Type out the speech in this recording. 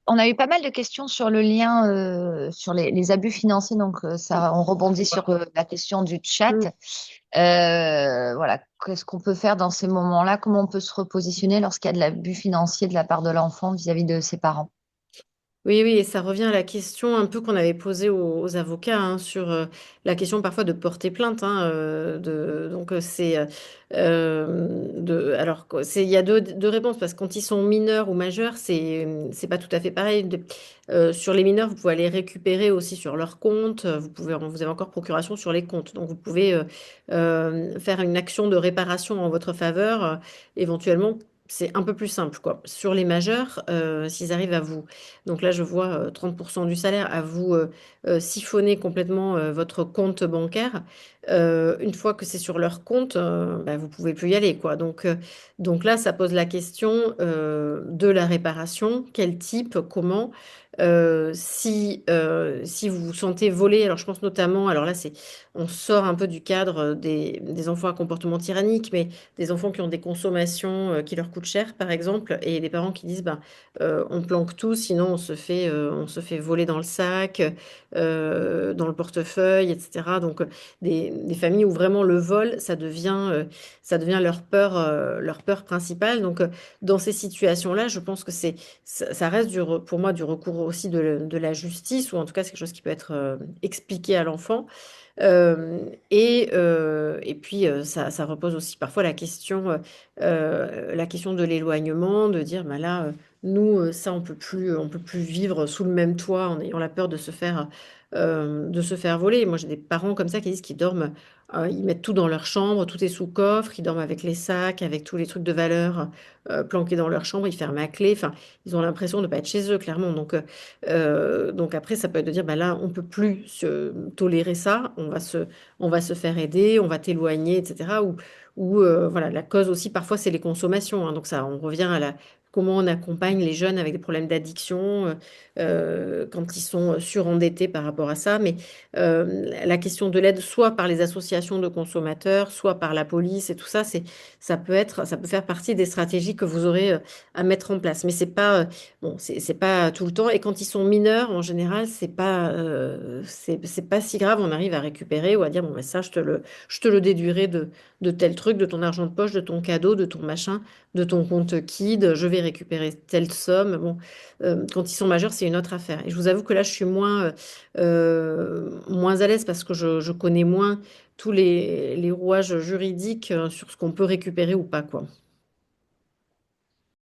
On a eu pas mal de questions sur le lien sur les abus financiers, donc ça, on rebondit sur la question du chat. Mm. Voilà, qu'est-ce qu'on peut faire dans ces moments-là? Comment on peut se repositionner lorsqu'il y a de l'abus financier de la part de l'enfant vis-à-vis de ses parents? Oui, oui, et ça revient à la question un peu qu'on avait posée aux avocats hein, sur la question parfois de porter plainte. Hein, donc alors il y a deux réponses parce que quand ils sont mineurs ou majeurs, c'est pas tout à fait pareil. Sur les mineurs, vous pouvez aller récupérer aussi sur leur compte. Vous avez encore procuration sur les comptes, donc vous pouvez faire une action de réparation en votre faveur, éventuellement. C'est un peu plus simple, quoi. Sur les majeurs, s'ils arrivent à vous donc là, je vois 30% du salaire à vous siphonner complètement votre compte bancaire. Une fois que c'est sur leur compte, bah, vous pouvez plus y aller, quoi. Donc là, ça pose la question de la réparation. Quel type, comment? Si vous vous sentez voler, alors je pense notamment, alors là, on sort un peu du cadre des enfants à comportement tyrannique, mais des enfants qui ont des consommations qui leur coûtent cher, par exemple, et des parents qui disent, bah, on planque tout, sinon on se fait voler dans le sac, dans le portefeuille, etc. Donc des familles où vraiment le vol, ça devient leur peur principale. Donc dans ces situations-là, je pense que ça reste pour moi du recours aussi de la justice, ou en tout cas c'est quelque chose qui peut être expliqué à l'enfant. Et puis, ça repose aussi parfois la question de l'éloignement, de dire, bah là, nous, ça, on peut plus vivre sous le même toit en ayant la peur de se faire voler. Moi, j'ai des parents comme ça qui disent qu'ils dorment, ils mettent tout dans leur chambre, tout est sous coffre, ils dorment avec les sacs, avec tous les trucs de valeur planqués dans leur chambre, ils ferment à clé. Enfin, ils ont l'impression de ne pas être chez eux, clairement. Donc après, ça peut être de dire, bah là, on peut plus tolérer ça, on va se faire aider, on va t'éloigner, etc. Ou voilà, la cause aussi, parfois, c'est les consommations. Hein. Donc ça, on revient à comment on accompagne les jeunes avec des problèmes d'addiction quand ils sont surendettés par rapport à ça. Mais la question de l'aide, soit par les associations de consommateurs, soit par la police et tout ça, ça peut faire partie des stratégies que vous aurez à mettre en place. Mais c'est pas Bon, c'est pas tout le temps. Et quand ils sont mineurs, en général, c'est pas si grave. On arrive à récupérer ou à dire, bon, ben ça, je te le déduirai de tel truc, de ton argent de poche, de ton cadeau, de ton machin, de ton compte Kid. Je vais récupérer telle somme. Bon, quand ils sont majeurs, c'est une autre affaire. Et je vous avoue que là, je suis moins à l'aise parce que je connais moins tous les rouages juridiques sur ce qu'on peut récupérer ou pas, quoi.